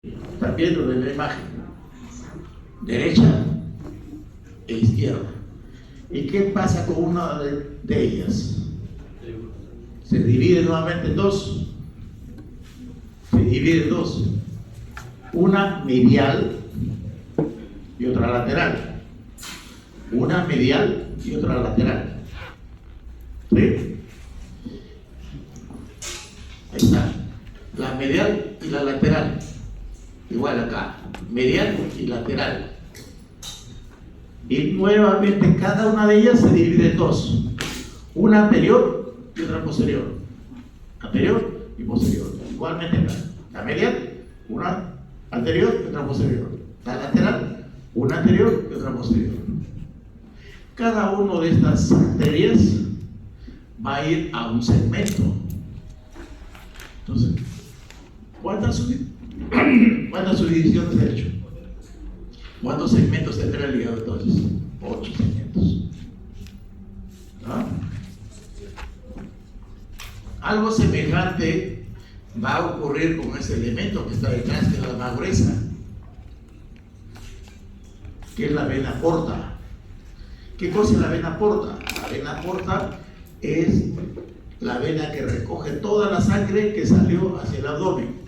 Están viendo de la imagen, derecha e izquierda. ¿Y qué pasa con una de ellas? Se divide nuevamente en dos. Se divide en dos. Una medial y otra lateral. Una medial y otra lateral. ¿Sí? Ahí está. La medial y la lateral. Igual acá. Medial y lateral. Y nuevamente cada una de ellas se divide en dos. Una anterior y otra posterior. Anterior y posterior. Igualmente acá. La medial, una anterior y otra posterior. La lateral, una anterior y otra posterior. Cada una de estas arterias va a ir a un segmento. Entonces, ¿cuántas subdivisiones he hecho? ¿Cuántos segmentos tendrá el hígado entonces? 8 segmentos. ¿No? Algo semejante va a ocurrir con ese elemento que está detrás, que es la más gruesa, que es la vena porta. ¿Qué cosa es la vena porta? La vena porta es la vena que recoge toda la sangre que salió hacia el abdomen.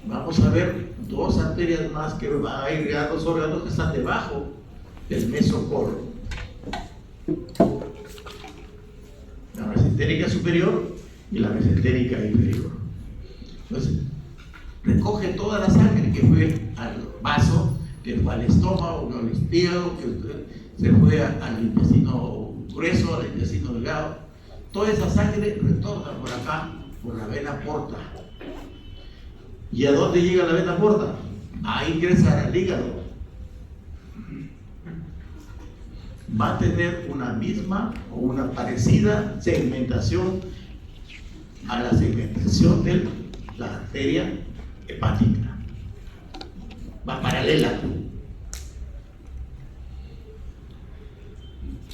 Vamos a ver dos arterias más que van a ir a dos órganos que están debajo del mesocoro. La mesentérica superior y la mesentérica inferior. Entonces, recoge toda la sangre que fue al vaso, que fue al estómago, al hígado, que se fue al intestino grueso, al intestino delgado. Toda esa sangre retorna por acá, por la vena porta. ¿Y a dónde llega la vena porta? A ingresar al hígado. Va a tener una misma o una parecida segmentación a la segmentación de la arteria hepática. Va paralela.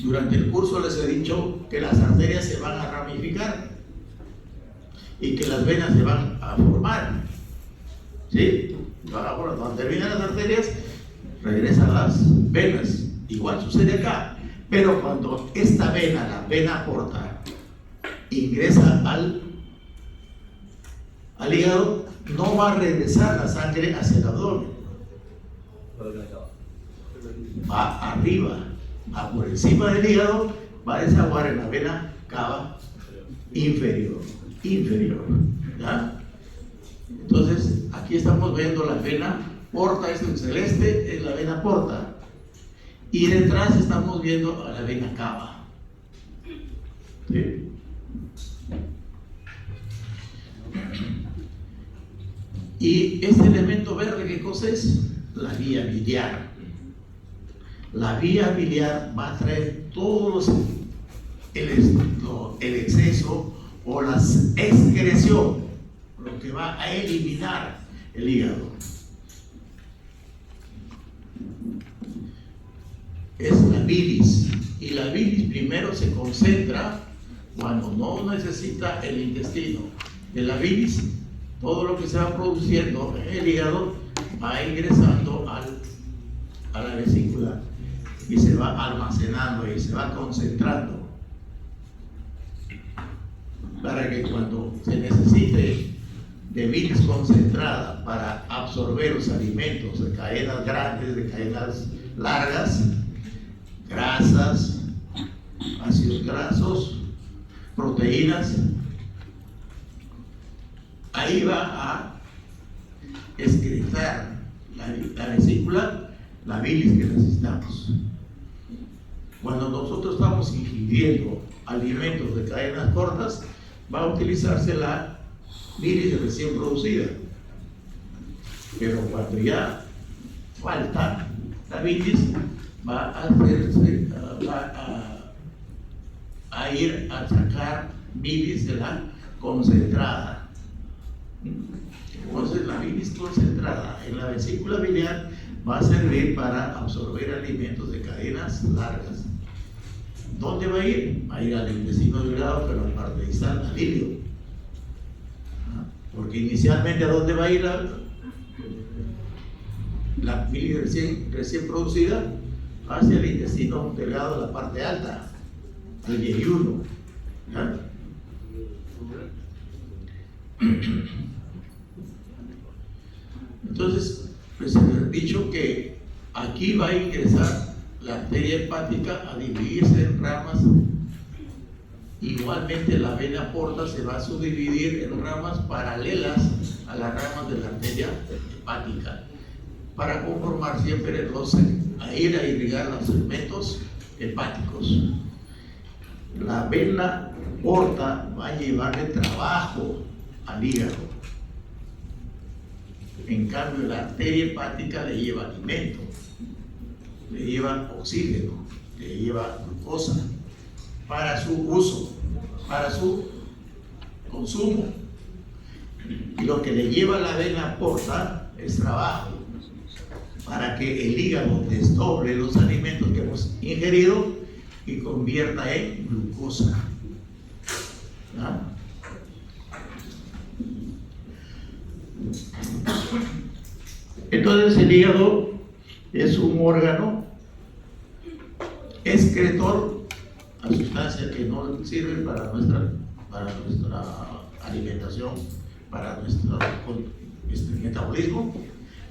Durante el curso les he dicho que las arterias se van a ramificar y que las venas se van a formar. ¿Sí? Cuando terminan las arterias, regresan las venas. Igual sucede acá. Pero cuando esta vena, la vena porta, ingresa al hígado, no va a regresar la sangre hacia el abdomen. Va arriba, va por encima del hígado, va a desaguar en la vena cava inferior. ¿Ya? Entonces, aquí estamos viendo la vena porta, esto en celeste es la vena porta. Y detrás estamos viendo a la vena cava. ¿Sí? Y este elemento verde, ¿qué cosa es? La vía biliar. La vía biliar va a traer todos el exceso o la excreción, lo que va a eliminar el hígado. Es la bilis, y la bilis primero se concentra cuando no necesita el intestino. De la bilis, todo lo que se va produciendo en el hígado va ingresando a la vesícula y se va almacenando y se va concentrando para que cuando se necesite de bilis concentrada para absorber los alimentos de cadenas grandes, de cadenas largas, grasas, ácidos grasos, proteínas, ahí va a excretar la vesícula la bilis que necesitamos. Cuando nosotros estamos ingiriendo alimentos de cadenas cortas, va a utilizarse la bilis recién producida. Pero cuando ya falta la bilis, va a ir a sacar bilis de la concentrada. Entonces la bilis concentrada en la vesícula biliar va a servir para absorber alimentos de cadenas largas. ¿Dónde va a ir? Va a ir al intestino delgado, pero a la parte distal, al ilio. Porque inicialmente, ¿a dónde va a ir la bilis recién producida? Hacia el intestino delgado, la parte alta, al yeyuno. ¿Ya? Entonces, pues se les ha dicho que aquí va a ingresar la arteria hepática a dividirse en ramas. Igualmente la vena porta se va a subdividir en ramas paralelas a las ramas de la arteria hepática para conformar siempre a ir a irrigar los segmentos hepáticos. La vena porta va a llevarle trabajo al hígado. En cambio, la arteria hepática le lleva alimento, le lleva oxígeno, le lleva glucosa para su uso, para su consumo. Y lo que le lleva a la vena porta es trabajo para que el hígado desdoble los alimentos que hemos ingerido y convierta en glucosa. ¿Ah? Entonces el hígado es un órgano excretor a sustancias que no sirven para nuestra alimentación, para nuestro metabolismo.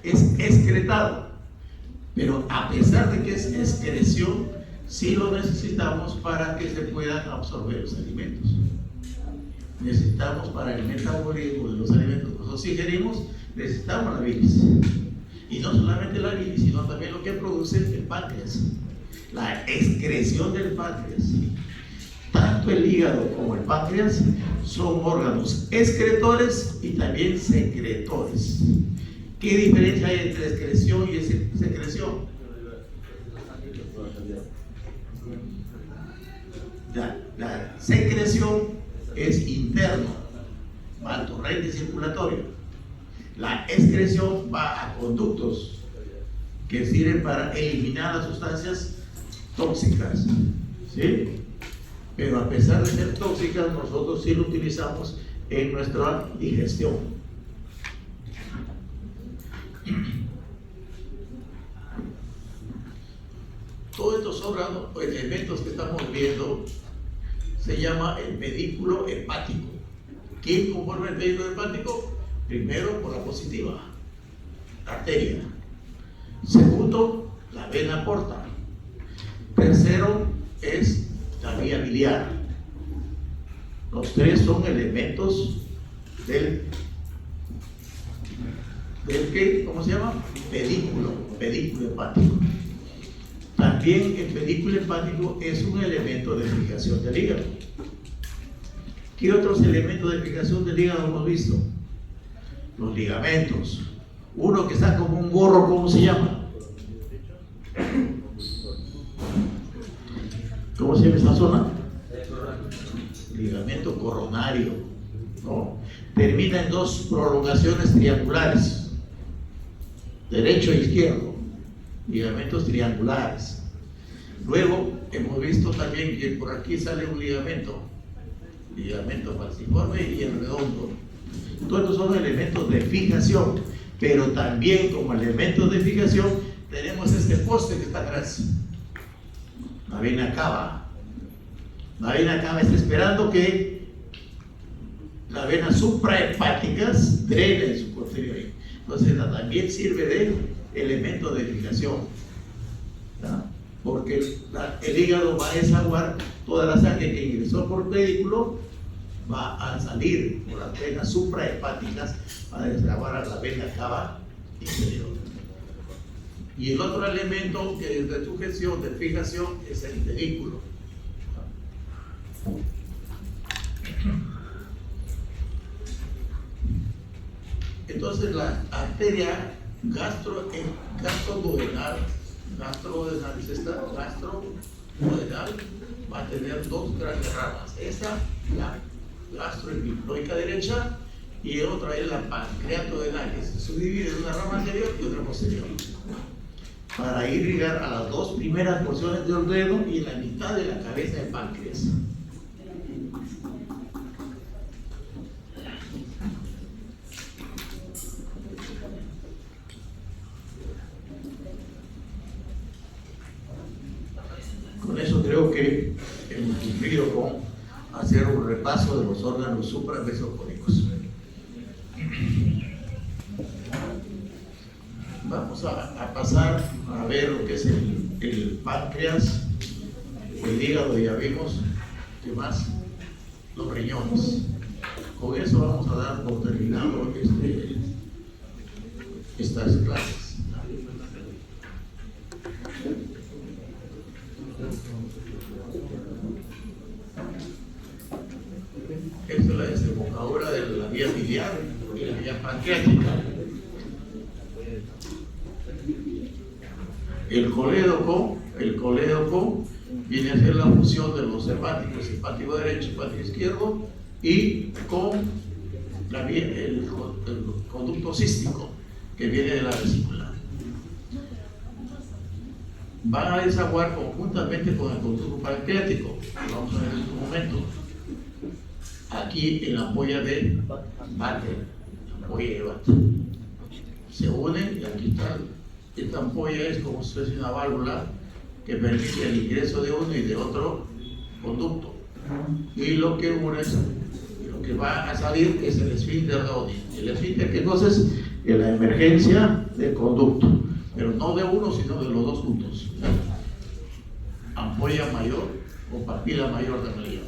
Es excretado, pero a pesar de que es excreción, sí lo necesitamos para que se puedan absorber los alimentos. Necesitamos para el metabolismo de los alimentos que nosotros ingerimos, necesitamos la bilis. Y no solamente la bilis, sino también lo que produce el páncreas, la excreción del páncreas. Tanto el hígado como el páncreas son órganos excretores y también secretores. ¿Qué diferencia hay entre excreción y secreción? La secreción es interno, va al torrente circulatorio. La excreción va a conductos que sirven para eliminar las sustancias tóxicas, ¿sí? Pero a pesar de ser tóxicas, nosotros sí lo utilizamos en nuestra digestión. Todos estos órganos o elementos que estamos viendo se llama el pedículo hepático. ¿Quién conforma el pedículo hepático? Primero, por la positiva, la arteria. Segundo, la vena porta. Tercero, es la vía biliar. Los tres son elementos del ¿cómo se llama? Pedículo hepático. También el pedículo hepático es un elemento de fijación del hígado. ¿Qué otros elementos de fijación del hígado hemos visto? Los ligamentos. Uno que está como un gorro, ¿cómo se llama? ¿Cómo se llama esta zona? Ligamento coronario, ¿no? Termina en dos prolongaciones triangulares, derecho e izquierdo, ligamentos triangulares. Luego hemos visto también que por aquí sale un ligamento falciforme y el redondo. Todos estos son elementos de fijación, pero también como elementos de fijación tenemos este poste que está atrás, la vena cava. La vena cava está esperando que las venas suprahepáticas drenen su posterior. Entonces también sirve de elemento de fijación, ¿no? Porque el hígado va a desaguar toda la sangre que ingresó por el pedículo, va a salir por las venas suprahepáticas, va a desaguar a la vena cava inferior. Y el otro elemento que es de sujeción, de fijación, es el pedículo. Entonces la arteria gastroduodenal es esta, gastroduodenal, va a tener dos grandes ramas. Esta, la gastroepifloica derecha, y otra es la pancreatodenal, que se subdivide en una rama anterior y otra posterior, para irrigar a las dos primeras porciones del dedo y la mitad de la cabeza del páncreas. que hemos cumplido con hacer un repaso de los órganos supramesocónicos. Vamos a pasar a ver lo que es el páncreas, el hígado, ya vimos. ¿Qué más? Los riñones. Con eso vamos a dar por terminado estas clases. Esta es la desembocadura de la vía biliar y la vía pancreática. El colédoco viene a ser la fusión de los hepáticos, hepático derecho, hepático izquierdo, y con el conducto cístico que viene de la vesícula. Van a desaguar conjuntamente con el conducto pancreático, que vamos a ver en un momento. Aquí en la ampolla de Vater, ampolla de Vater. Se unen y aquí está. Esta ampolla es como si fuese una válvula que permite el ingreso de uno y de otro conducto. Y lo que une, lo que va a salir es el esfínter de Oddi. El esfínter, ¿qué cosa es? La emergencia del conducto, pero no de uno, sino de los dos juntos. Ampolla mayor o papila mayor de María.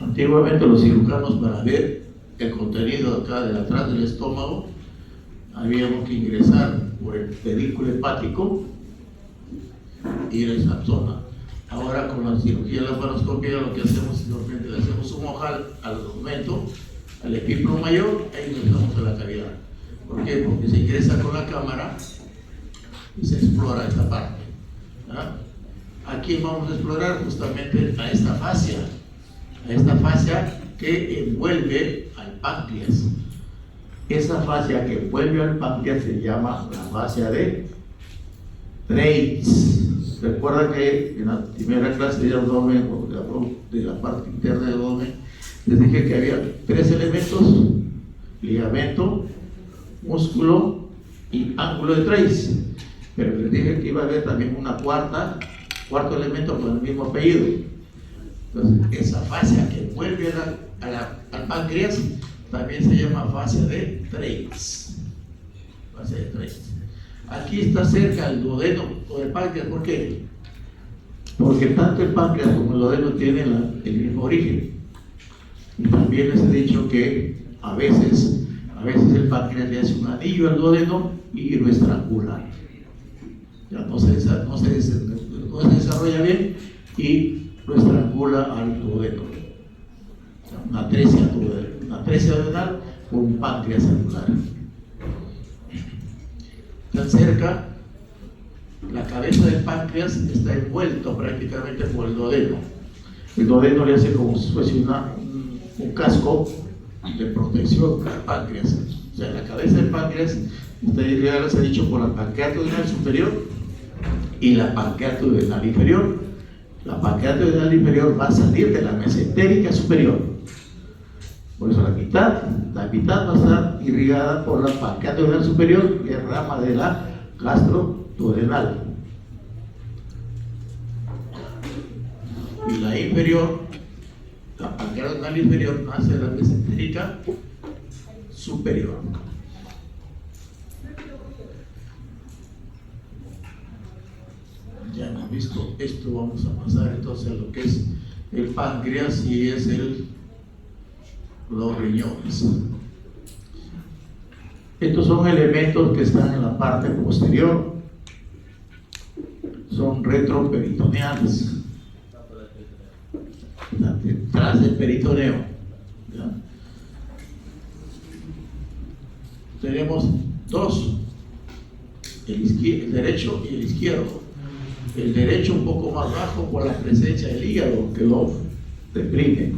Antiguamente los cirujanos, para ver el contenido acá de atrás del estómago, habíamos que ingresar por el pedículo hepático y ir a esa zona. Ahora con la cirugía de la laparoscopia lo que hacemos es simplemente le hacemos un ojal al documento, al epíplomo mayor, e ingresamos a la cavidad. ¿Por qué? Porque se ingresa con la cámara y se explora esta parte. ¿Ah? Aquí vamos a explorar justamente a esta fascia que envuelve al páncreas. Esa fascia que envuelve al páncreas se llama la fascia de Treitz. Recuerda que en la primera clase de abdomen, o de la parte interna del abdomen, les dije que había 3 elementos: ligamento, músculo y ángulo de Treitz. Pero les dije que iba a haber también cuarto elemento con el mismo apellido. Entonces, esa fascia que envuelve al páncreas también se llama fascia de Treitz. Fascia de Treitz. Aquí está cerca el duodeno o el páncreas. ¿Por qué? Porque tanto el páncreas como el duodeno tienen el mismo origen. Y también les he dicho que a veces el páncreas le hace un anillo al duodeno y lo estrangula. Ya no se desarrolla bien y lo estrangula al duodeno. Una atresia duodenal con un páncreas anular. Tan cerca, la cabeza del páncreas está envuelto prácticamente por el duodeno. El duodeno le hace como si fuese un casco de protección al páncreas. O sea, la cabeza del páncreas está irrigada, les he dicho, por la pancreatoduodenal superior y la pancreatoduodenal inferior. La pancreatoduodenal inferior va a salir de la mesentérica superior. Por eso la mitad va a estar irrigada por la pancreatoduodenal superior, que es rama de la gastroduodenal. Y la inferior, la pancreatoduodenal inferior, nace de la mesentérica superior. Ya hemos visto esto, vamos a pasar entonces a lo que es el páncreas y es los riñones. Estos son elementos que están en la parte posterior, son retroperitoneales, detrás del peritoneo. ¿Ya? Tenemos dos, el derecho y el izquierdo. El derecho un poco más bajo por la presencia del hígado que lo deprime,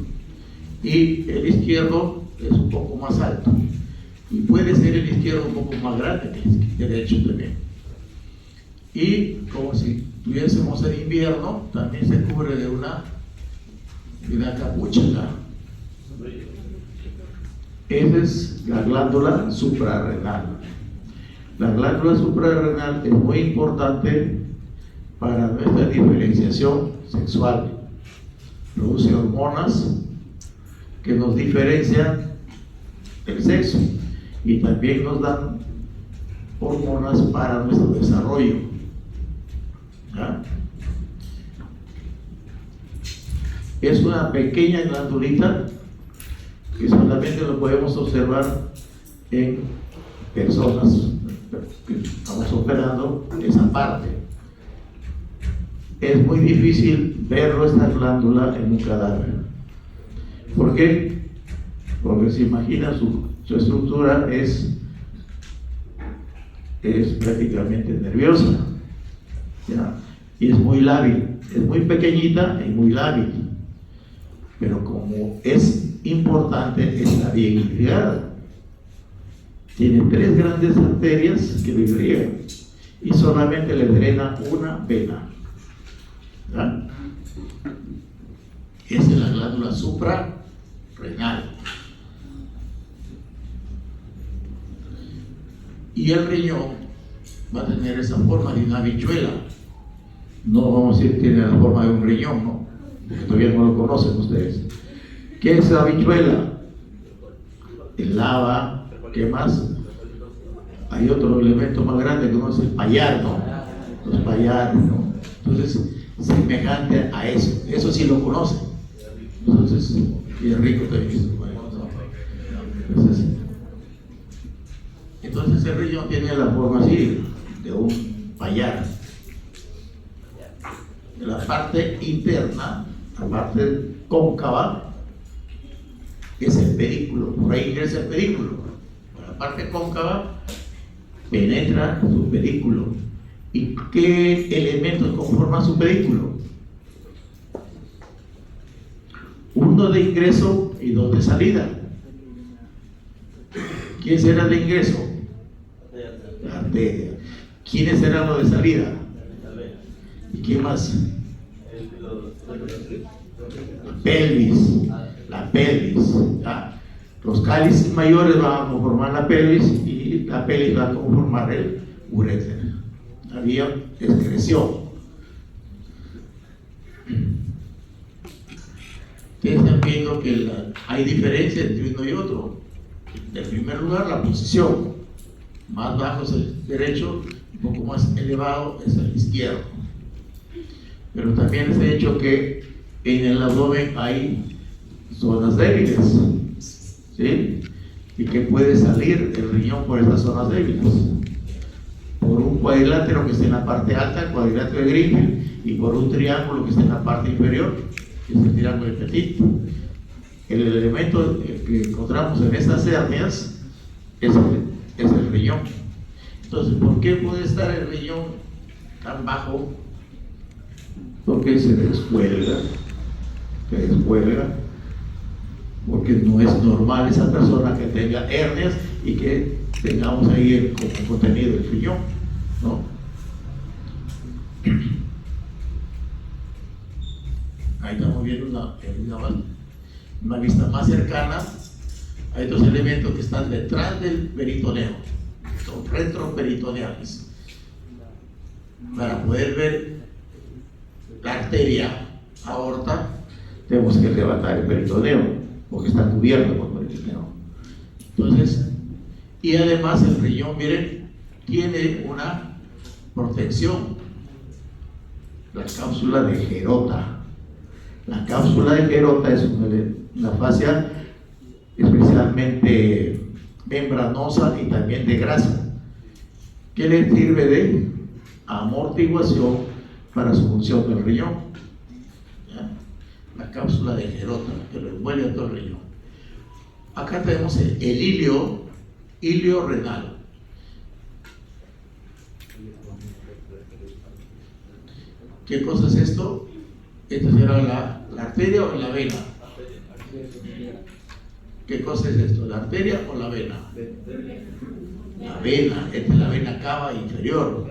y el izquierdo es un poco más alto. y puede ser el izquierdo un poco más grande que el derecho también. Y como si tuviésemos el invierno, también se cubre de una capucha acá. Esa es la glándula suprarrenal. La glándula suprarrenal es muy importante para nuestra diferenciación sexual. Produce hormonas que nos diferencian del sexo y también nos dan hormonas para nuestro desarrollo. ¿Ya? Es una pequeña glandulita que solamente lo podemos observar en personas que estamos operando esa parte. Es muy difícil verlo, esta glándula, en un cadáver. ¿Por qué? Porque se imagina su estructura es prácticamente nerviosa, ¿ya? Y es muy lábil, es muy pequeñita y muy lábil, pero como es importante, está bien irrigada. Tiene 3 grandes arterias que lo irrigan y solamente le drena una vena. ¿Ya? Esa es la glándula suprarrenal. Y el riñón va a tener esa forma de una habichuela. No vamos a decir que tiene la forma de un riñón, ¿no? Porque todavía no lo conocen ustedes. ¿Qué es la habichuela? El lava, ¿qué más? Hay otro elemento más grande que no es el payar, ¿no? Los payares, ¿no? Entonces, semejante a eso. Eso sí lo conocen. Entonces, y es rico también. Entonces el riñón tiene la forma así, de un payar. De la parte interna, la parte cóncava, es el pedículo. Por ahí ingresa el pedículo. Por la parte cóncava penetra su pedículo. ¿Y qué elementos conforman su pedículo? 1 de ingreso y 2 de salida. ¿Quién será de ingreso? La arteria. ¿Quiénes serán los de salida? ¿Y quién más? La pelvis. La pelvis. ¿Ya? Los cálices mayores van a conformar la pelvis y la pelvis va a conformar el uréter. Había excreción. Ustedes están viendo que hay diferencia entre uno y otro. En primer lugar, la posición. Más bajo es el derecho, un poco más elevado es el izquierdo. Pero también es de hecho que en el abdomen hay zonas débiles, ¿sí? Y que puede salir el riñón por estas zonas débiles. Por un cuadrilátero que esté en la parte alta, el cuadrilátero de Greenfield, y por un triángulo que esté en la parte inferior, que es el triángulo de Petit. El elemento que encontramos en estas hernias es el riñón. Entonces, ¿por qué puede estar el riñón tan bajo? Porque se descuelga, porque no es normal esa persona que tenga hernias y que tengamos ahí como contenido el riñón, ¿no? Ahí estamos viendo una vista más cercana a estos elementos que están detrás del peritoneo, son retroperitoneales. Para poder ver la arteria aorta, tenemos que levantar el peritoneo, porque está cubierto por el peritoneo. Entonces, y además el riñón, miren, tiene una protección, la cápsula de Gerota. La cápsula de Gerota es una fascia especialmente membranosa y también de grasa, que le sirve de amortiguación para su función del riñón. ¿Ya? La cápsula de Gerota, que lo envuelve a todo el riñón. Acá tenemos el hilio renal. ¿Qué cosa es esto? Esta será la arteria o la vena. ¿Qué cosa es esto? ¿La arteria o la vena? La vena, esta es la vena cava inferior.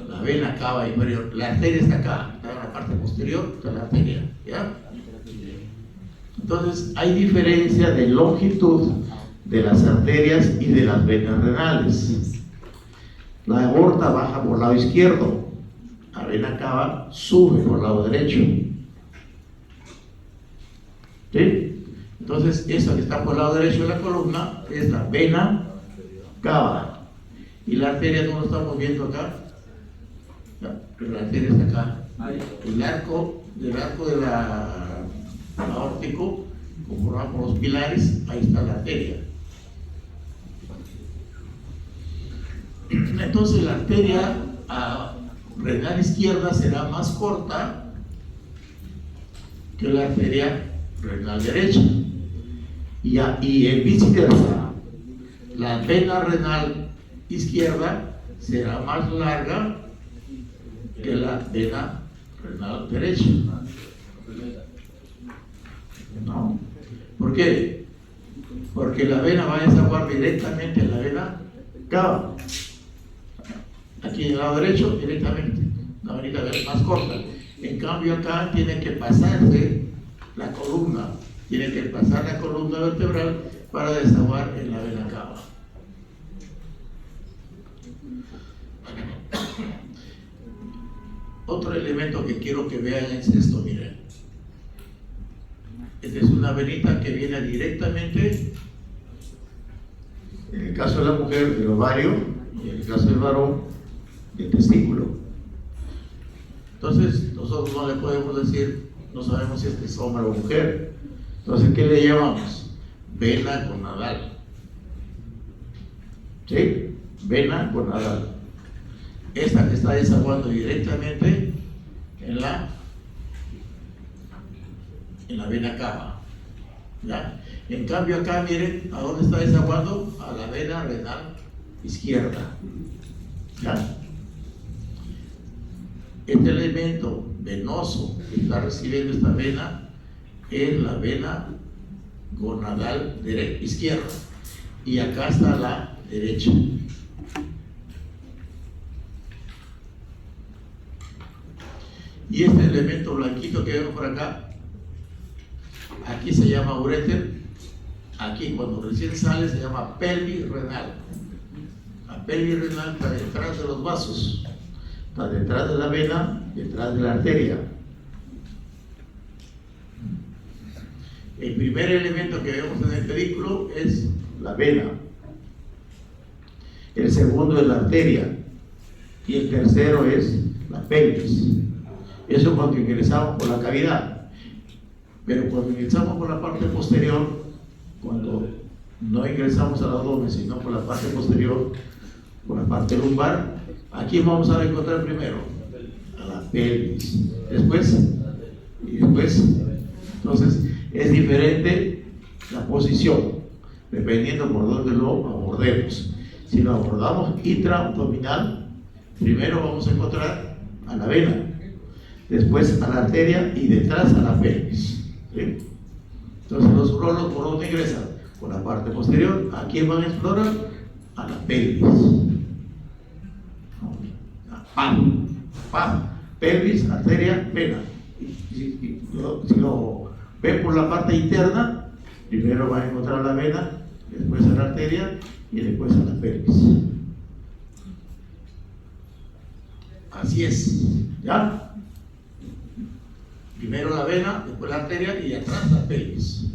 La vena cava inferior. La arteria está acá, está en la parte posterior de la arteria, ¿ya? Entonces, hay diferencia de longitud de las arterias y de las venas renales. La aorta baja por el lado izquierdo, la vena cava sube por el lado derecho. ¿Sí? Entonces, esa que está por el lado derecho de la columna es la vena cava. Y la arteria no lo estamos viendo acá, pero la arteria está acá. El arco de la aórtico, conformado por los pilares, ahí está la arteria. Entonces la arteria renal izquierda será más corta que la arteria renal derecha. Y en viceversa, la vena renal izquierda será más larga que la vena renal derecha. ¿No? ¿Por qué? Porque la vena va a desaguar directamente en la vena cava. Aquí en el lado derecho, directamente. Una venita más corta. En cambio, acá tiene que pasarse la columna. Tiene que pasar la columna vertebral para desaguar en la vena cava. Otro elemento que quiero que vean es esto, miren. Esta es una venita que viene directamente, en el caso de la mujer, del ovario, y en el caso del varón, del testículo. Entonces, nosotros no le podemos decir, no sabemos si este es hombre o mujer. Entonces, ¿qué le llamamos? Vena gonadal. ¿Sí? Vena gonadal. Esta que está desaguando directamente en la vena cava. ¿Ya? En cambio acá, miren, ¿a dónde está desaguando? A la vena renal izquierda. ¿Ya? Este elemento venoso que está recibiendo esta vena es la vena gonadal izquierda. Y acá está la derecha. Y este elemento blanquito que vemos por acá, aquí se llama uréter, aquí cuando recién sale se llama pelvis renal. La pelvis renal está detrás de los vasos, está detrás de la vena, detrás de la arteria. El primer elemento que vemos en el pedículo es la vena, el segundo es la arteria y el tercero es la pelvis. Eso cuando ingresamos por la cavidad. Pero cuando ingresamos por la parte posterior, cuando no ingresamos al abdomen, sino por la parte posterior, por la parte lumbar, aquí vamos a encontrar primero a la pelvis, después, entonces es diferente la posición, dependiendo por dónde lo abordemos. Si lo abordamos intraabdominal, primero vamos a encontrar a la vena, después a la arteria y detrás a la pelvis. ¿Sí? Entonces los urólogos por dónde ingresan, por la parte posterior. ¿A quién van a explorar? A la pelvis. Pam, pelvis, arteria, vena. Si lo ven por la parte interna, primero van a encontrar la vena, después a la arteria y después a la pelvis. Así es, ¿ya? Primero la vena, después la arteria y atrás la pelvis.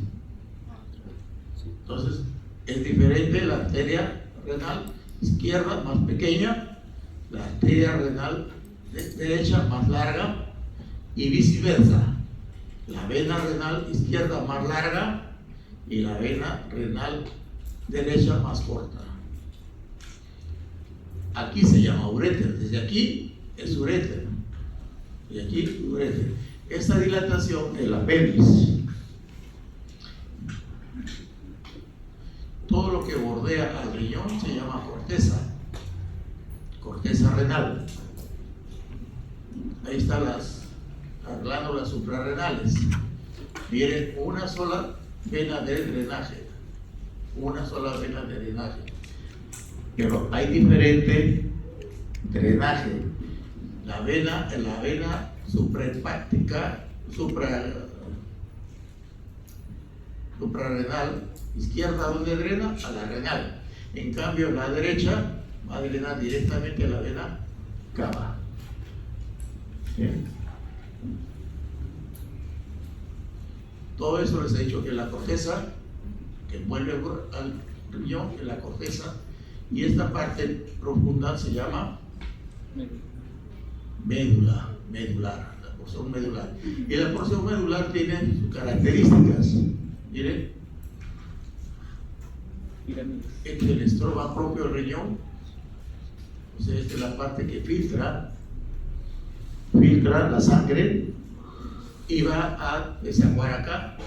Entonces, es diferente la arteria renal izquierda, más pequeña, la arteria renal derecha, más larga, y viceversa. La vena renal izquierda más larga y la vena renal derecha más corta. Aquí se llama uréter, desde aquí es uréter, y aquí uréter. Esta dilatación es la pelvis. Todo lo que bordea al riñón se llama corteza renal. Ahí están las glándulas suprarrenales. Viene una sola vena de drenaje, una sola vena de drenaje. Pero hay diferente drenaje. La vena suprahepática, suprarrenal izquierda, donde drena a la renal. En cambio, la derecha va a drenar directamente a la vena cava. ¿Sí? Todo eso les he dicho que la corteza, que envuelve al riñón, que la corteza, y esta parte profunda se llama médula, medular, la porción medular. Y la porción medular tiene sus características. Miren, este es el estroma propio del riñón. O sea, esta es la parte que filtra la sangre y va a desaguar acá.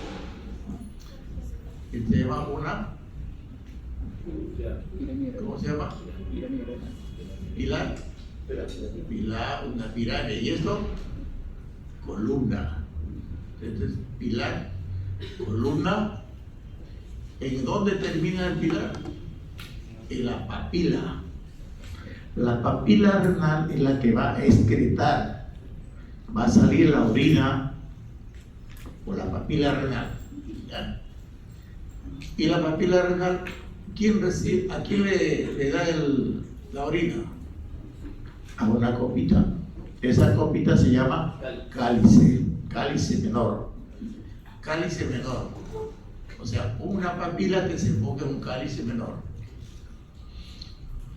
Y se llama ¿cómo se llama? Pilar, una pirámide. Y esto, columna. Entonces, pilar, columna. ¿En dónde termina el pilar? En la papila. La papila renal es la que va a excretar, va a salir la orina por la papila renal. ¿Ya? Y la papila renal, ¿a quién le da la orina? A una copita. Esa copita se llama cálice menor. Cálice menor. O sea, una papila que se enfoca en un cálice menor.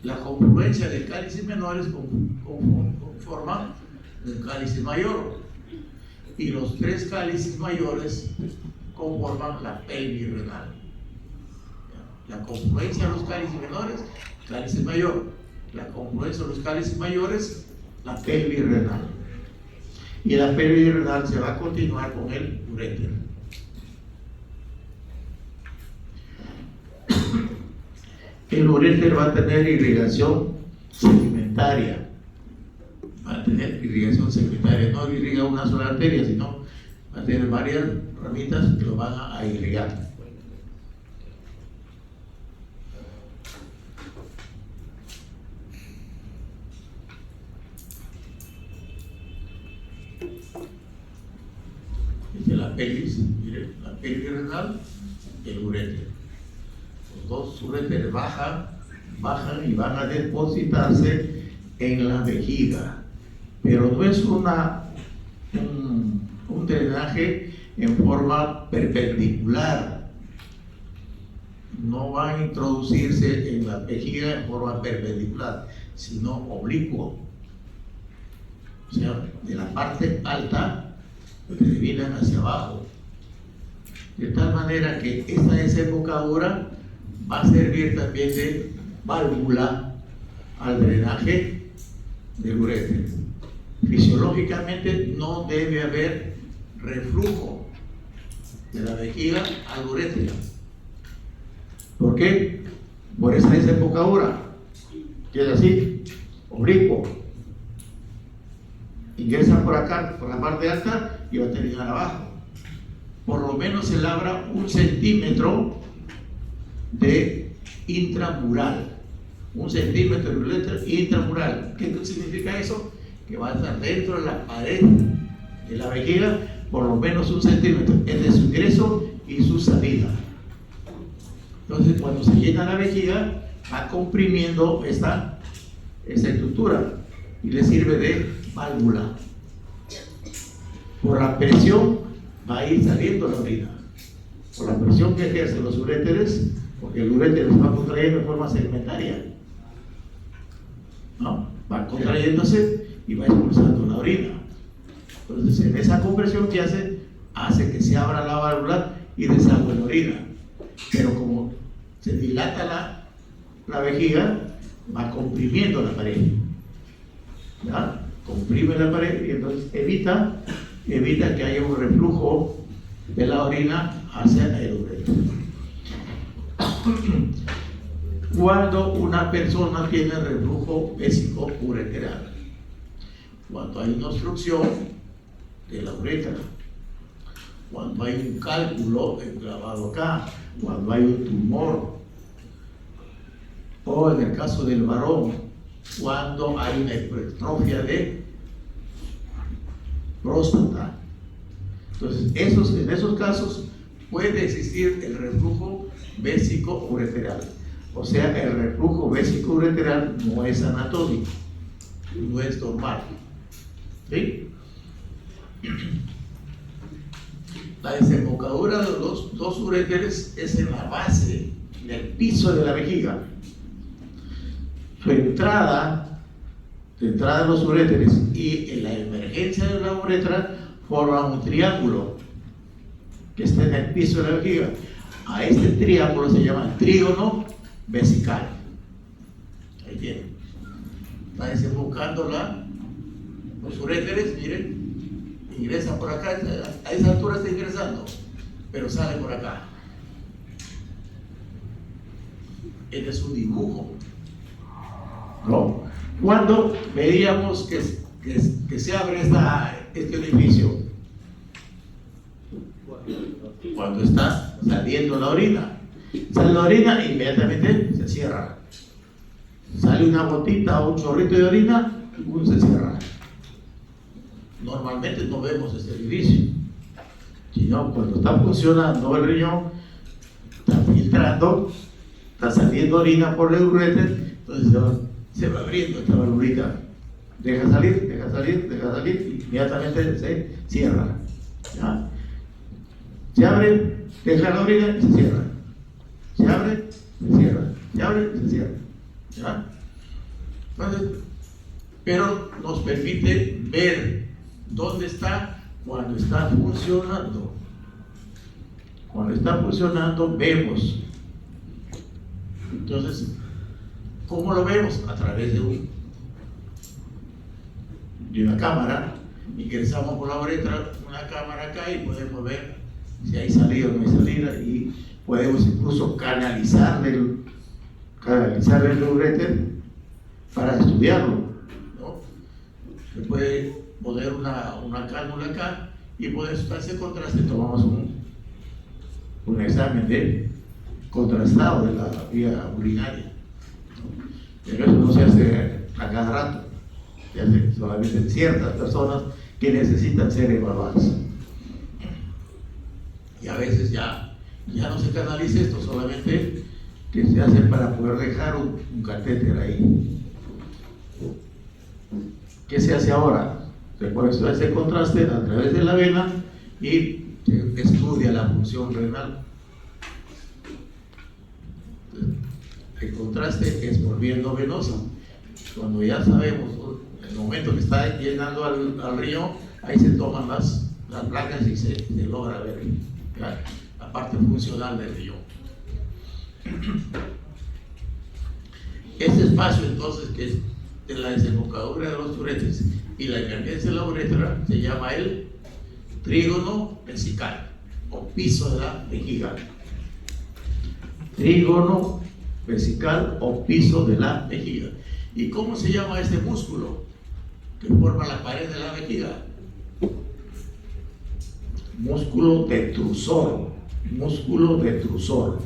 La confluencia del cálice menores conforma el cálice mayor. Y los tres cálices mayores conforman la pelvis renal. La confluencia de los cálices menores, cálice mayor. La confluencia de los cálices mayores, la pelvis renal. Y la pelvis renal se va a continuar con el uréter. El uréter va a tener irrigación segmentaria. Va a tener irrigación segmentaria. No irriga una sola arteria, sino va a tener varias ramitas que lo van a irrigar. Esta es la pelvis, miren, la pelvis renal, el uréter. Los dos uréteres bajan y van a depositarse en la vejiga, pero no es un drenaje en forma perpendicular. No van a introducirse en la vejiga en forma perpendicular, sino oblicuo. O sea, de la parte alta vienen hacia abajo. De tal manera que esta desembocadura va a servir también de válvula al drenaje del uréter. Fisiológicamente no debe haber reflujo de la vejiga al uréter. ¿Por qué? Por esa desembocadura, que es así, oblicuo. Ingresa por acá, por la parte alta, y va a terminar abajo. Por lo menos se labra 1 centímetro de intramural. 1 centímetro de uréter intramural. ¿Qué significa eso? Que va a estar dentro de la pared de la vejiga por lo menos 1 centímetro entre su ingreso y su salida. Entonces, cuando se llena la vejiga, va comprimiendo esta estructura y le sirve de válvula. Por la presión va a ir saliendo la orina. Por la presión que ejercen los uréteres, porque el uréter se va contrayendo de forma segmentaria, ¿no? Va contrayéndose y va expulsando la orina. Entonces, en esa compresión que hace que se abra la válvula y desagüe la orina. Pero como se dilata la vejiga, va comprimiendo la pared. ¿Ya? Comprime la pared y entonces evita que haya un reflujo de la orina hacia el uréter. Cuando una persona tiene reflujo vésico ureteral, cuando hay una obstrucción de la uretra, cuando hay un cálculo enclavado acá, cuando hay un tumor o en el caso del varón, cuando hay una hipertrofia de próstata. Entonces, en esos casos puede existir el reflujo vésico-ureteral. O sea, el reflujo vésico-ureteral no es anatómico, no es normal. ¿Sí? La desembocadura de los dos uréteres es en la base, en el piso de la vejiga. Su entrada de los uréteres y en la emergencia de la uretra forman un triángulo que está en el piso de la vejiga. A este triángulo se llama trígono vesical. Ahí tienen. Está desembocando los uréteres, miren. Ingresa por acá, a esa altura está ingresando, pero sale por acá. Este es un dibujo, ¿no? Cuando veíamos que se abre este orificio, cuando está saliendo la orina, sale la orina, inmediatamente se cierra. Sale una gotita o un chorrito de orina, se cierra. Normalmente no vemos este orificio, sino cuando está funcionando el riñón, está filtrando, está saliendo orina por el uréter, entonces se va abriendo esta valvulita, deja salir, y inmediatamente se cierra. ¿Ya? Se abre, deja la orina y se cierra. Se abre, se cierra. Se abre, se cierra. ¿Ya? Entonces, pero nos permite ver dónde está cuando está funcionando. Cuando está funcionando, vemos. Entonces, ¿cómo lo vemos? A través de una cámara. Ingresamos por la uretra una cámara acá y podemos ver si hay salida o no hay salida, y podemos incluso canalizar el uréter para estudiarlo, ¿no? Se puede poner una cánula acá y por ese contraste tomamos un examen de contrastado de la vía urinaria, ¿no? Pero eso no se hace a cada rato, se hace solamente en ciertas personas que necesitan ser evaluadas. Y a veces ya no se canaliza esto, solamente que se hace para poder dejar un catéter ahí. ¿Qué se hace ahora? Se puede estudiar ese contraste a través de la vena y se estudia la función renal. El contraste es por vía no venosa. Cuando ya sabemos el momento que está llenando al riñón, ahí se toman las placas y se logra ver la parte funcional del riñón. Este espacio entonces, que es de la desembocadura de los uréteres y la emergencia de la uretra, se llama el trígono vesical o piso de la vejiga. Trígono vesical o piso de la vejiga. ¿Y cómo se llama este músculo que forma la pared de la vejiga? Músculo detrusor. Músculo detrusor.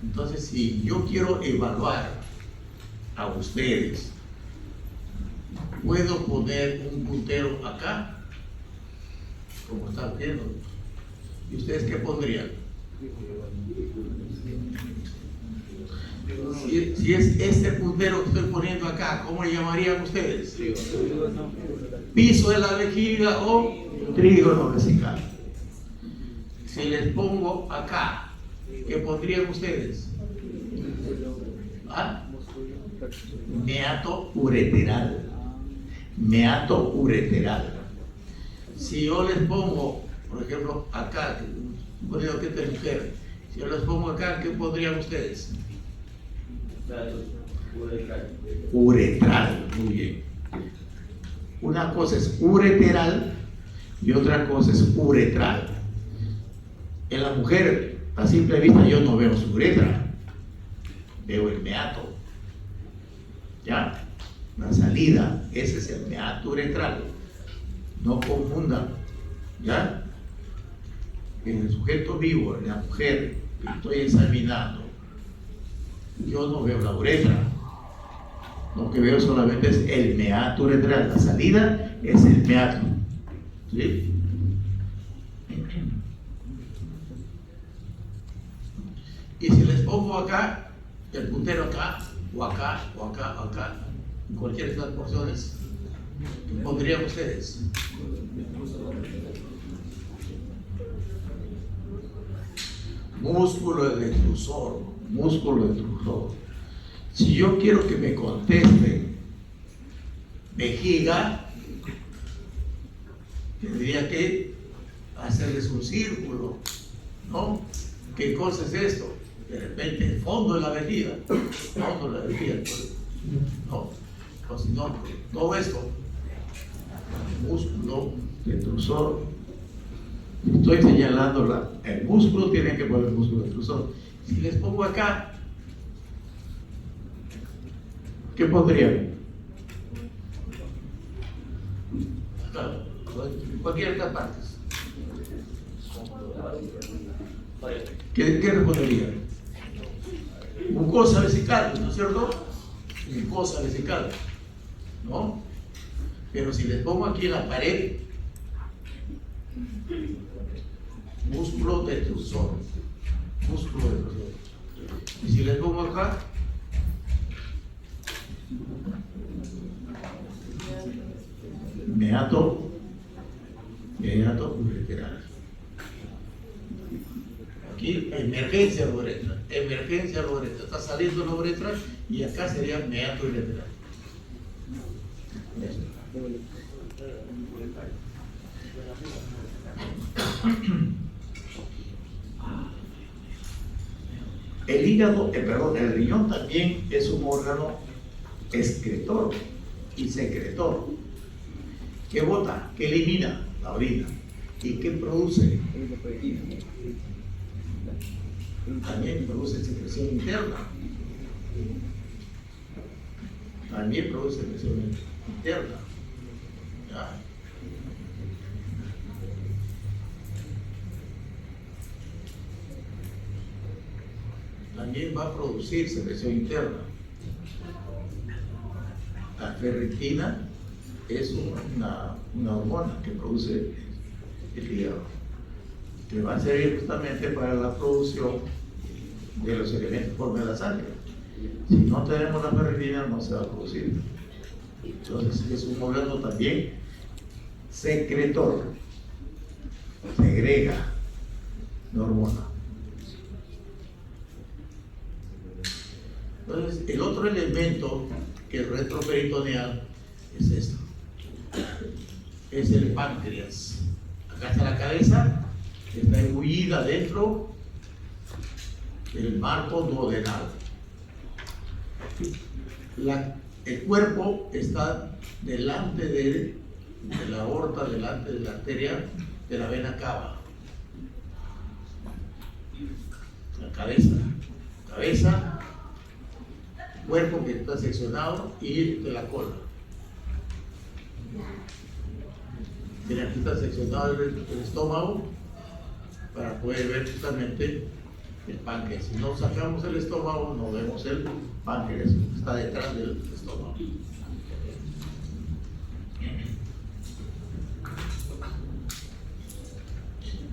Entonces, si yo quiero evaluar a ustedes, puedo poner un puntero acá, como están viendo. ¿Y ustedes qué pondrían? Si es este puntero que estoy poniendo acá, ¿cómo le llamarían ustedes? Piso de la vejiga o trígono vesical. Si les pongo acá, ¿qué pondrían ustedes? ¿Ah? Meato ureteral. Meato ureteral. Si yo les pongo, por ejemplo, acá, que esta es mujer, si yo les pongo acá, ¿qué pondrían ustedes? Uretral, muy bien. Una cosa es ureteral y otra cosa es uretral. En la mujer, a simple vista, yo no veo su uretra, veo el meato. ¿Ya? La salida, ese es el meato uretral. No confundan. ¿Ya? En el sujeto vivo, en la mujer, estoy examinando, yo no veo la uretra. Lo que veo solamente es el meato uretral. La salida es el meato. ¿Sí? Y si les pongo acá, el puntero acá, o acá, o acá, o acá, en cualquiera de estas porciones, ¿qué pondrían ustedes? Músculo de detrusor, músculo de detrusor. Si yo quiero que me conteste vejiga, tendría que hacerles un círculo, ¿no? ¿Qué cosa es esto? De repente el fondo de la vejiga, fondo de la vejiga, ¿no? O si no, todo esto, músculo detrusor. Estoy señalando el músculo, tienen que poner el músculo detrusor. Si les pongo acá, ¿qué pondrían? Claro, en cualquiera de estas partes. ¿Qué responderían? Mucosa vesical, ¿no es cierto? Mucosa vesical, ¿no? Pero si les pongo aquí en la pared, músculo detrusor, músculo detrusor. Y si les pongo acá, meato uretral. Aquí emergencia la uretra, está saliendo la uretra y acá sería meato uretral. El hígado, el riñón también es un órgano excretor y secretor. ¿Qué bota? ¿Qué elimina? La orina. ¿Y qué produce? También produce secreción interna. También produce secreción interna. ¿Ya? También va a producir secreción interna. La ferritina es una hormona que produce el hígado, que va a servir justamente para la producción de los elementos forma de la sangre. Si no tenemos la ferritina, no se va a producir. Entonces es un órgano también secretor, segrega la hormona. Entonces el otro elemento que es retroperitoneal es esto, es el páncreas. Acá está la cabeza, está imbuida dentro del marco duodenal. El cuerpo está delante de la aorta, delante de la arteria de la vena cava. La cabeza, cuerpo que está seccionado y de la cola. Mira, aquí está seccionado el estómago para poder ver justamente el páncreas. Si no sacamos el estómago, no vemos el páncreas, está detrás del estómago.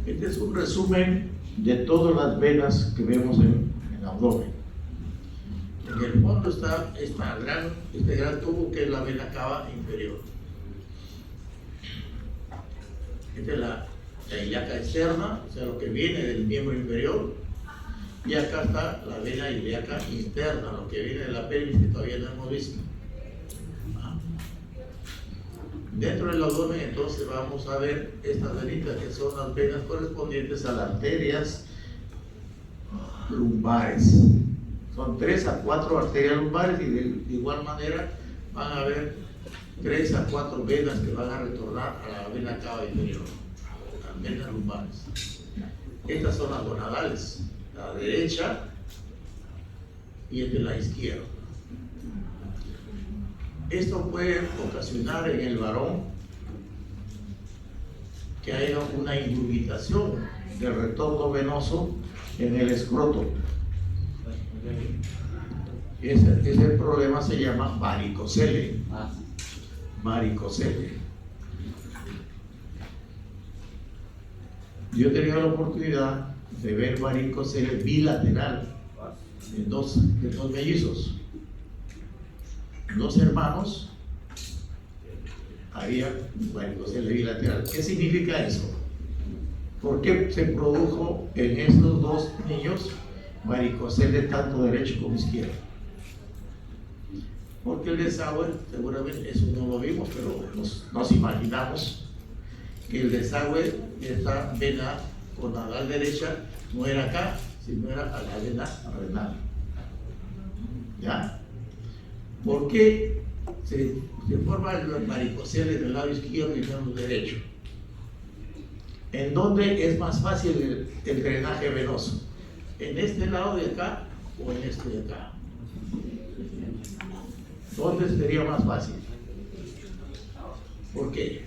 Este es un resumen de todas las venas que vemos en el abdomen. En el fondo está este gran tubo que es la vena cava inferior. Esta es la ilíaca externa, o sea, lo que viene del miembro inferior. Y acá está la vena ilíaca interna, lo que viene de la pelvis que todavía no hemos visto. Dentro del abdomen entonces vamos a ver estas venitas que son las venas correspondientes a las arterias lumbares. Son 3 a 4 arterias lumbares y de igual manera van a haber 3 a 4 venas que van a retornar a la vena cava inferior, las venas lumbares. Estas son las gonadales, la derecha y esta es la izquierda. Esto puede ocasionar en el varón que haya una indubitación del retorno venoso en el escroto. Ese problema se llama varicocele. Varicocele. Yo he tenido la oportunidad de ver varicocele bilateral de dos mellizos, dos hermanos. Había varicocele bilateral. ¿Qué significa eso? ¿Por qué se produjo en estos dos niños varicocele tanto derecho como izquierdo? Porque el desagüe, seguramente eso no lo vimos, pero nos imaginamos que el desagüe de esta vena coronal derecha no era acá, sino era a la vena renal. ¿Ya? ¿Por qué se forma el varicocele en el lado izquierdo y no en el derecho? ¿En dónde es más fácil el drenaje venoso? ¿En este lado de acá o en este de acá? ¿Dónde sería más fácil? ¿Por qué?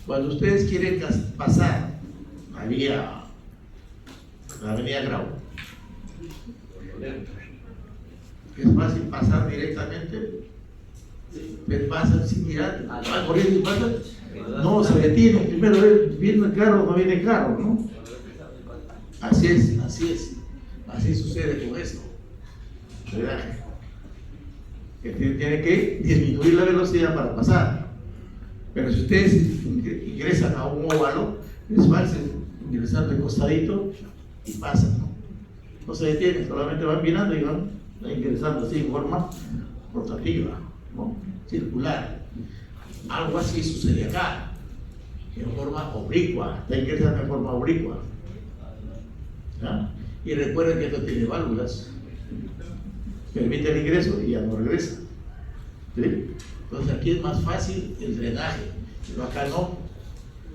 Cuando ustedes quieren pasar la avenida Grau, es fácil pasar directamente. Pasan sin mirar, corriendo y pasan. No, se detiene. Primero viene el carro, no viene el carro, ¿no? Así es. Así sucede con esto. ¿Verdad? Que tiene que disminuir la velocidad para pasar. Pero si ustedes ingresan a un óvalo, es fácil ingresar de costadito y pasan, ¿no? No se detienen, solamente van mirando y van ingresando así en forma rotativa, ¿no? Circular. Algo así sucede acá, en forma oblicua, está ingresando en forma oblicua. ¿Ya? Y recuerden que esto tiene válvulas, permite el ingreso y ya no regresa. ¿Sí? Entonces aquí es más fácil el drenaje, pero acá no.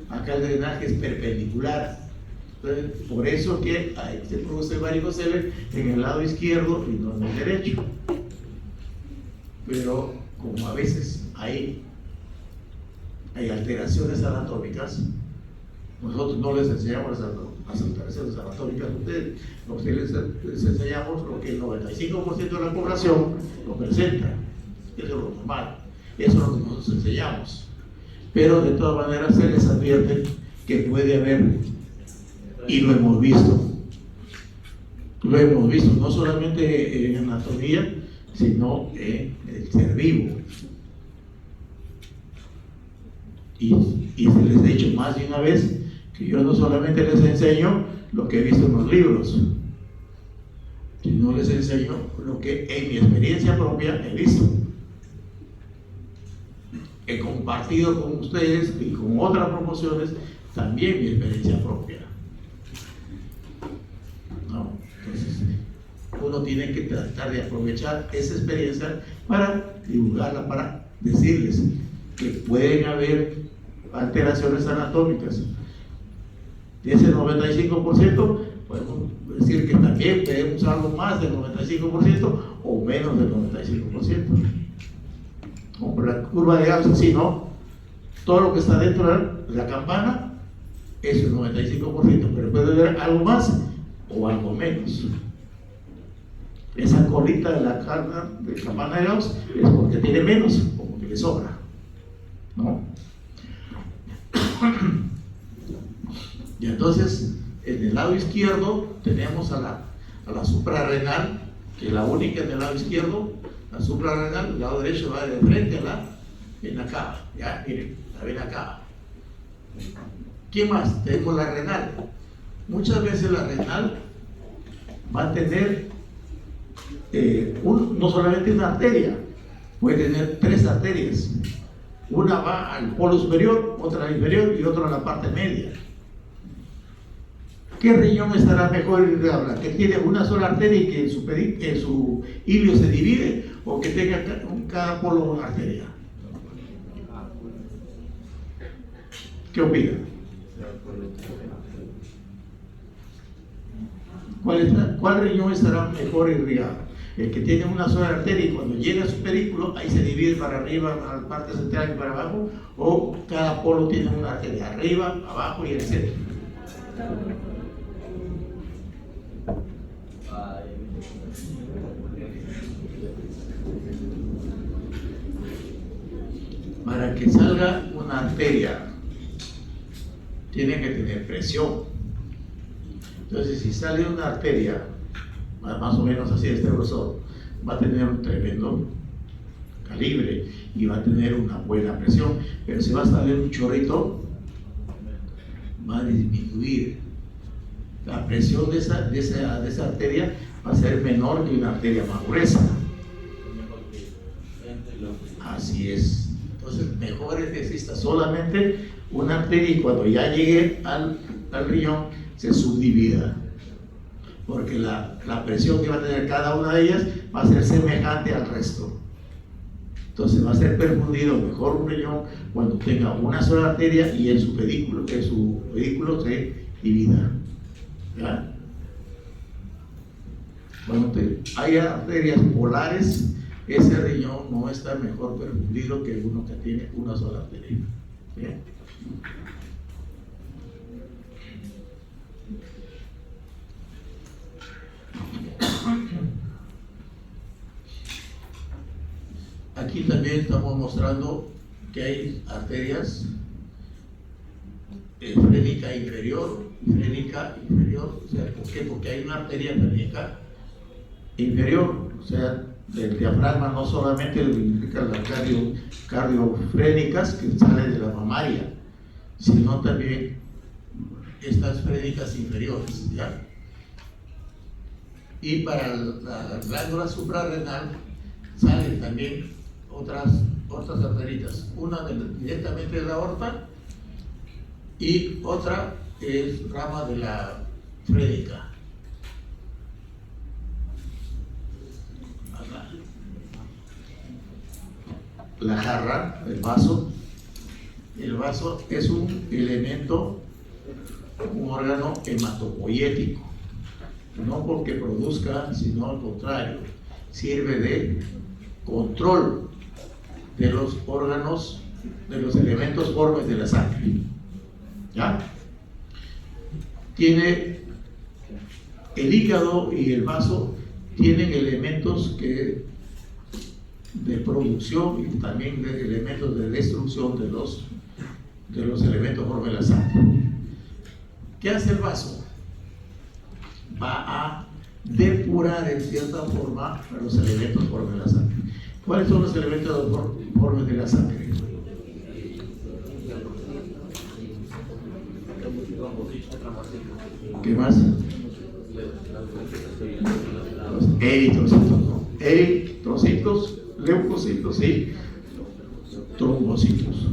Acá el drenaje es perpendicular. Entonces, por eso que se produce varicocele en el lado izquierdo y no en el derecho. Pero como a veces hay alteraciones anatómicas, nosotros no les enseñamos las alteraciones anatómicas a ustedes. Nosotros les enseñamos lo que el 95% de la población lo presenta. Eso es lo normal. Eso es lo que nosotros enseñamos. Pero de todas maneras se les advierte que puede haber, y lo hemos visto. Lo hemos visto no solamente en anatomía, sino en el ser vivo. Y se les he dicho más de una vez que yo no solamente les enseño lo que he visto en los libros, sino les enseño lo que en mi experiencia propia he visto. He compartido con ustedes y con otras promociones también mi experiencia propia. ¿No? Entonces, uno tiene que tratar de aprovechar esa experiencia para divulgarla, para decirles que pueden haber alteraciones anatómicas. De ese 95%, podemos decir que también tenemos algo más del 95% o menos del 95%. Como la curva de Gauss, así, ¿no? Todo lo que está dentro de la campana es el 95%, pero puede haber algo más o algo menos. Esa colita de la campana de Gauss es porque tiene menos o porque le sobra, ¿no? Y entonces, en el lado izquierdo tenemos a la suprarrenal, que es la única en el lado izquierdo. La suprarrenal, el lado derecho va de frente a la vena cava. Ya, miren, la vena cava. ¿Qué más? Tenemos la renal. Muchas veces la renal va a tener no solamente una arteria, puede tener tres arterias. Una va al polo superior, otra al inferior y otra a la parte media. ¿Qué riñón estará mejor irrigable? ¿Que tiene una sola arteria y que en su hilio se divide? ¿O que tenga cada polo una arteria? ¿Qué opinan? ¿Cuál riñón estará mejor irrigado? El que tiene una sola arteria y cuando llega a su pedículo, ahí se divide para arriba, para la parte central y para abajo, o cada polo tiene una arteria arriba, abajo y en el centro. Para que salga una arteria, tiene que tener presión. Entonces, si sale una arteria, más o menos así de este grosor, va a tener un tremendo calibre y va a tener una buena presión. Pero si va a salir un chorrito, va a disminuir. La presión de esa arteria va a ser menor que una arteria más gruesa. Así es. Entonces, mejor es que exista solamente una arteria y cuando ya llegue al riñón se subdivida. Porque la presión que va a tener cada una de ellas va a ser semejante al resto. Entonces va a ser perfundido mejor un riñón cuando tenga una sola arteria y en su pedículo se divida. ¿Ya? Cuando hay arterias polares, ese riñón no está mejor perfundido que uno que tiene una sola arteria. ¿Sí? Aquí también estamos mostrando que hay arterias frénica inferior, o sea, ¿por qué? Porque hay una arteria frénica inferior, o sea, del diafragma no solamente implica las cardiofrénicas que salen de la mamaria, sino también estas frénicas inferiores, ¿ya? Y para la glándula suprarrenal salen también otras arteritas, una directamente de la aorta y otra es rama de la frénica. La jarra, el vaso es un elemento, un órgano hematopoyético, no porque produzca, sino al contrario, sirve de control de los órganos, de los elementos formes de la sangre. ¿Ya? Tiene el hígado y el vaso tienen elementos de producción y también de elementos de destrucción de los elementos formes de la sangre. ¿Qué hace el vaso? Va a depurar en cierta forma a los elementos formes de la sangre. ¿Cuáles son los elementos formes de la sangre? ¿Qué más? Los eritrocitos, ¿no? Eritrocitos, leucocitos y trombocitos.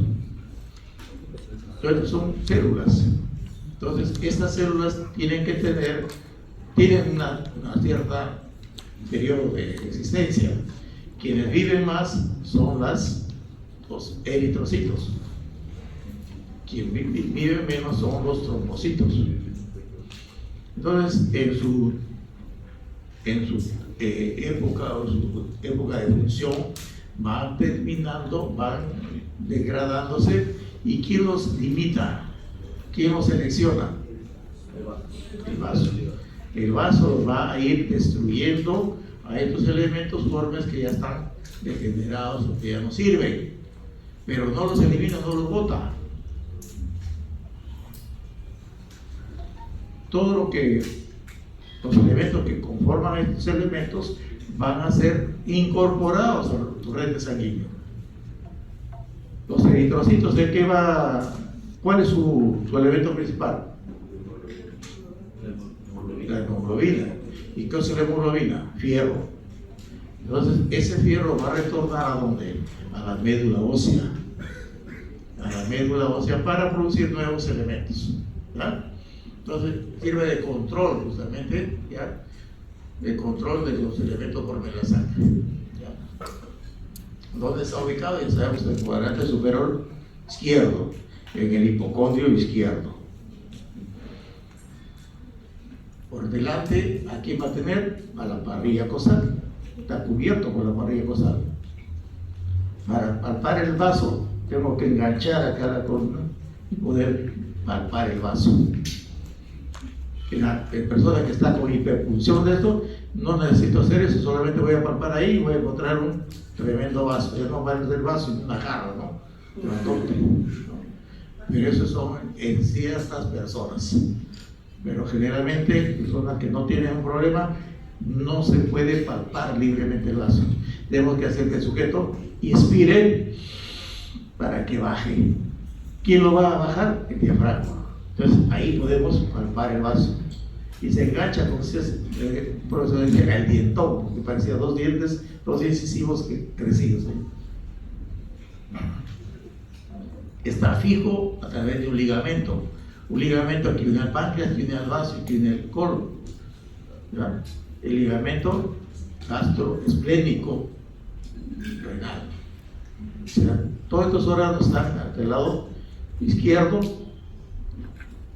Entonces son células. Entonces estas células tienen una cierta periodo de existencia. Quienes viven más son los eritrocitos. Quien vive menos son los trombocitos. Entonces, en su época de función, van degradándose. ¿Y quién los limita? ¿Quién los selecciona? El vaso. El vaso va a ir destruyendo a estos elementos formes que ya están degenerados o que ya no sirven, pero no los elimina, no los bota. Los elementos que conforman estos elementos van a ser incorporados al torrente sanguíneo. Los eritrocitos, ¿cuál es su elemento principal? La hemoglobina. ¿Y qué es la hemoglobina? Fierro. Entonces, ese fierro va a retornar ¿a dónde? A la médula ósea. A la médula ósea para producir nuevos elementos. ¿Ya? Entonces, sirve de control, justamente, ¿ya? De control de los elementos formes de la sangre. ¿Ya? ¿Dónde está ubicado? Ya sabemos, en el cuadrante superior izquierdo, en el hipocondrio izquierdo. Por delante, ¿a quién va a tener? A la parrilla costal. está cubierto por la parrilla costal. Para palpar el vaso, tengo que enganchar acá la columna y poder palpar el vaso. La persona que está con hiperpunción de esto, no necesito hacer eso, solamente voy a palpar ahí y voy a encontrar un tremendo vaso. Ya no va a ser vaso, una jarra, ¿no? Pero eso son en ciertas personas. Pero generalmente, personas que no tienen un problema, no se puede palpar libremente el vaso. Tenemos que hacer que el sujeto inspire para que baje. ¿Quién lo va a bajar? El diafragma. Entonces ahí podemos palpar el vaso. Y se engancha, como si es el dientón, porque parecía dos dientes, dos incisivos crecidos. Está fijo a través de un ligamento que une al páncreas, que une al vaso y que une al colon. El ligamento gastroesplénico renal. O sea, todos estos órganos están del lado izquierdo,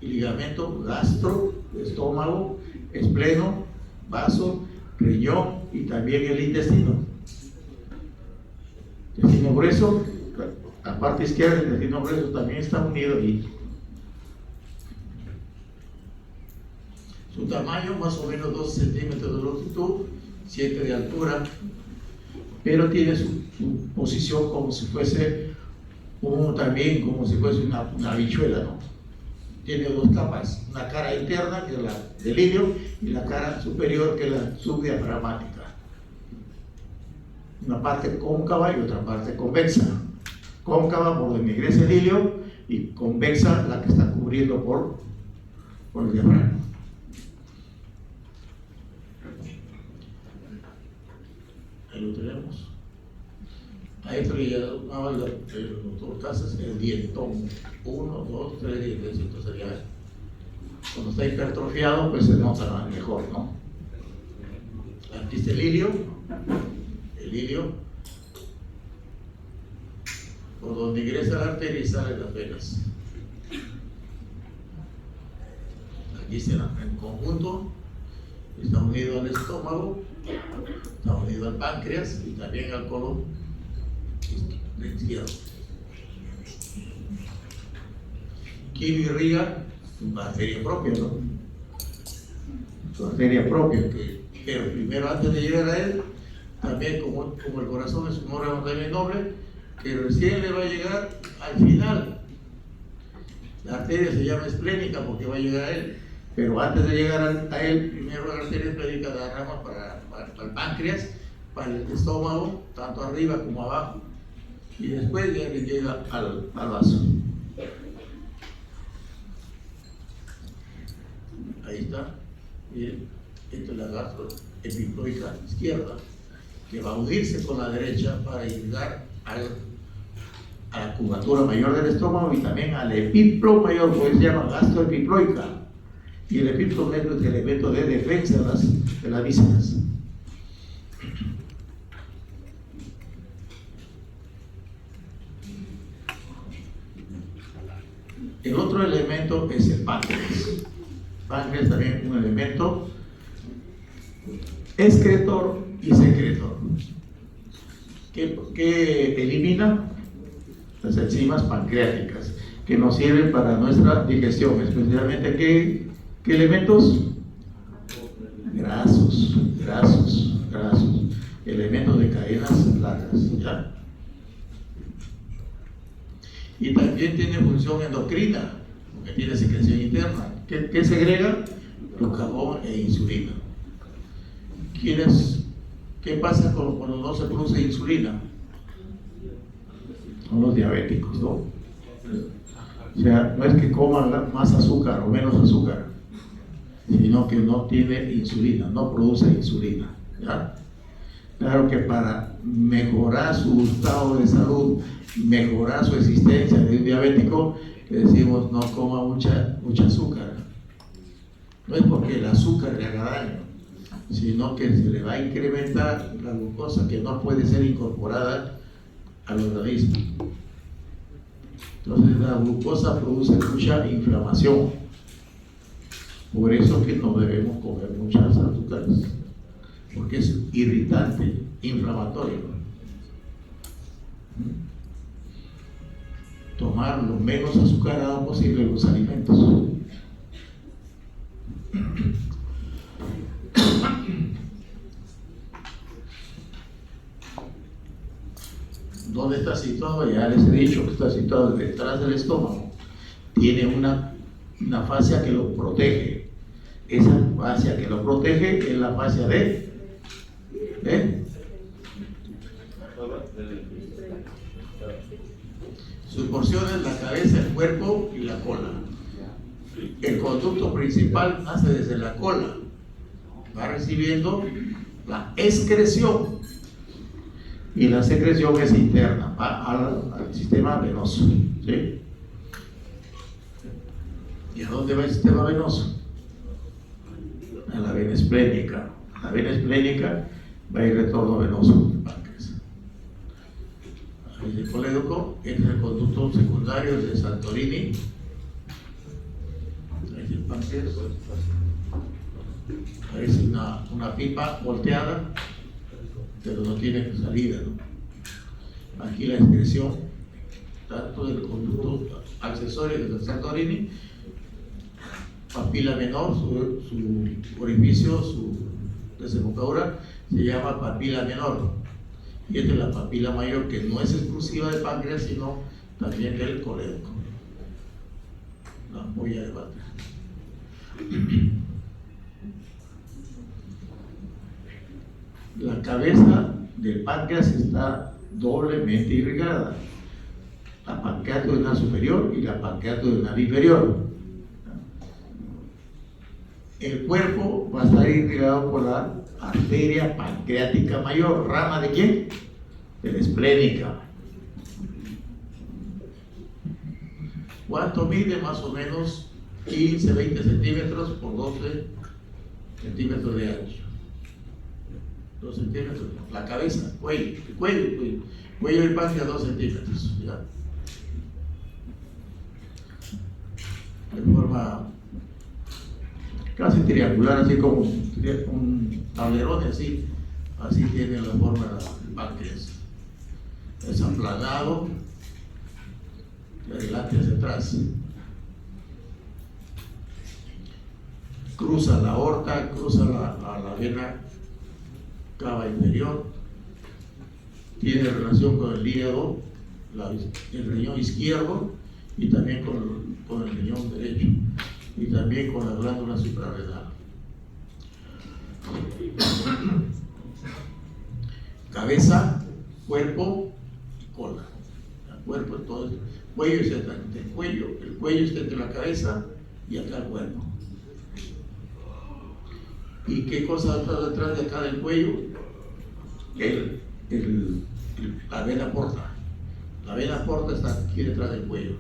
el ligamento gastro, estómago, espleno, vaso, riñón y también el intestino. El intestino grueso, la parte izquierda del intestino grueso también está unido ahí. Su tamaño más o menos 12 centímetros de longitud, 7 de altura, pero tiene su posición como si fuese también como si fuese una habichuela, ¿no? Tiene dos capas, una cara interna que es la del ilio y la cara superior que es la subdiafragmática. Una parte cóncava y otra parte convexa. Cóncava por donde ingresa el ilio y convexa la que está cubriendo por el diafragma. Ahí lo tenemos. Ahí traía el doctor Casas el dientón. 1, 2, 3 dientes. Entonces sería, cuando está hipertrofiado, pues se nota mejor, ¿no? Aquí está el ilio. El ilio, por donde ingresa la arteria y salen las venas. Aquí está en conjunto. Está unido al estómago, está unido al páncreas y también al colon izquierdo. ¿Quién irriga? Una arteria propia, ¿no? Su arteria propia, pero primero antes de llegar a él, también como el corazón es un órgano también noble, que recién le va a llegar al final. La arteria se llama esplénica porque va a llegar a él. Pero antes de llegar a él, primero la arteria esplénica da ramas para el páncreas, para el estómago, tanto arriba como abajo, y después ya le llega al vaso. Ahí está. Miren, esta es la gastroepiploica izquierda, que va a unirse con la derecha para llegar a la curvatura mayor del estómago y también al epiplo mayor, pues se llama gastroepiploica. Y el epiplo es el elemento de defensa de las vísceras. El otro elemento es el páncreas. El páncreas también es un elemento excretor y secretor. ¿Qué elimina? Las enzimas pancreáticas, que nos sirven para nuestra digestión, especialmente ¿qué elementos? Grasos, elementos de cadenas largas, ¿ya? Y también tiene función endocrina, porque tiene secreción interna. ¿Qué segrega? Glucagón e insulina. ¿Qué pasa cuando no se produce insulina? Son los diabéticos, ¿no? O sea, no es que coman más azúcar o menos azúcar, sino que no tiene insulina, no produce insulina, ¿ya? Claro que para mejorar su estado de salud, mejorar su existencia de un diabético, le decimos no coma mucha azúcar. No es porque el azúcar le haga daño, sino que se le va a incrementar la glucosa que no puede ser incorporada al organismo. Entonces la glucosa produce mucha inflamación. Por eso que no debemos comer muchas azúcares. porque es irritante, inflamatorio. Tomar lo menos azucarado posible los alimentos. ¿Dónde está situado? Ya les he dicho que está situado detrás del estómago. Tiene una fascia que lo protege. Esa fascia que lo protege es la fascia de sus porciones, la cabeza, el cuerpo y la cola. El conducto principal nace desde la cola, va recibiendo la excreción, y la secreción es interna, va al sistema venoso, ¿sí? ¿Y a dónde va el sistema venoso? A la vena esplénica. La vena esplénica va a ir retorno venoso del páncreas. El colédoco es el conducto secundario de Santorini. Ahí es el páncreas. Parece una pipa volteada, pero no tiene salida, ¿no? Aquí la excreción, tanto del conducto accesorio de Santorini, papila menor, su orificio, su desembocadura se llama papila menor, y esta es la papila mayor, que no es exclusiva del páncreas, sino también del colédoco, la ampolla de páncreas. La cabeza del páncreas está doblemente irrigada, la pancreatodenal superior y la pancreatodenal inferior. El cuerpo va a estar irrigado por la arteria pancreática mayor. ¿Rama de quién? De la esplénica. ¿Cuánto mide? Más o menos 15-20 centímetros por 12 centímetros de ancho. 2 centímetros. La cabeza, cuello, el cuello del páncreas 2 centímetros. ¿Ya? De forma casi triangular, así como un tablerón, así tiene la forma del páncreas. Es aplanado de adelante hacia atrás. Cruza la aorta, cruza la vena cava inferior, tiene relación con el hígado, el riñón izquierdo, y también con el riñón derecho, y también con la glándula suprarrenal. Cabeza, cuerpo y cola. El cuerpo, entonces, cuello es el cuello está entre la cabeza y acá el cuerpo. ¿Y qué cosa está detrás de acá del cuello? La vena porta. La vena porta está aquí detrás del cuello.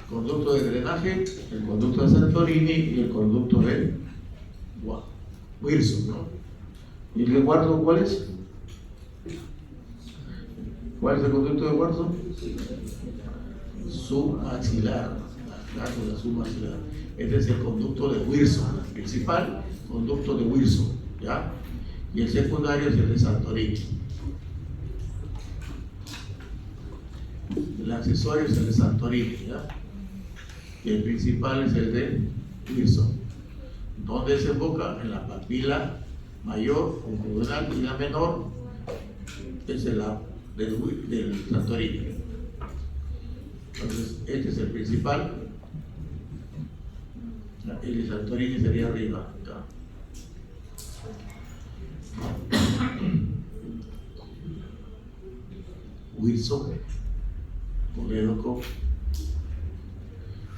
Conducto de drenaje, el conducto de Santorini y el conducto de Wilson, ¿no? ¿Y el de Wharton cuál es? ¿Cuál es el conducto de Wharton? Submaxilar, la glándula submaxilar. Este es el conducto de Wilson, el principal conducto de Wilson, ¿ya? Y el secundario es el de Santorini. El accesorio es el de Santorini, ¿ya? Y el principal es el de Wilson. ¿Dónde desemboca? En la papila mayor o duodenal, y la menor es la del Santorini. Entonces, este es el principal. El de Santorini sería arriba, acá. Wilson, colédoco.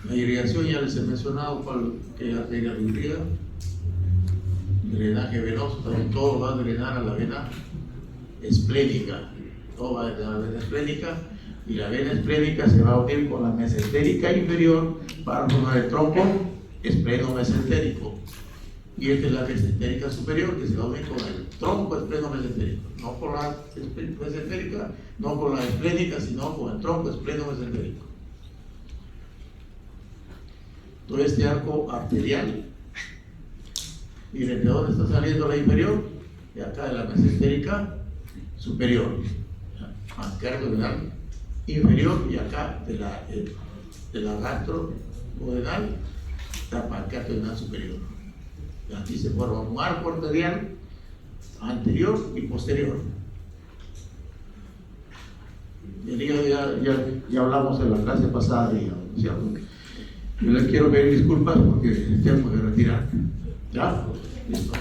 La irrigación ya les he mencionado que arteria irriga. Drenaje venoso, también todo va a drenar a la vena esplénica. Todo va a drenar a la vena esplénica, y la vena esplénica se va a unir con la mesentérica inferior para formar el tronco espleno-mesentérico. Y esta es la mesentérica superior, que se va a unir con el tronco espleno-mesentérico. No con la mesentérica, no con la esplénica, sino con el tronco espleno-mesentérico. todo este arco arterial. Miren, ¿de dónde está saliendo la inferior? De acá de la mesentérica superior. Anterioduodenal inferior y acá de la gastroduodenal, la pancreatoduodenal superior. Y aquí se forma un arco arterial anterior y posterior. Ya hablamos en la clase pasada, ¿cierto? Yo les quiero pedir disculpas porque tengo que retirar. ¿Ya? Listo.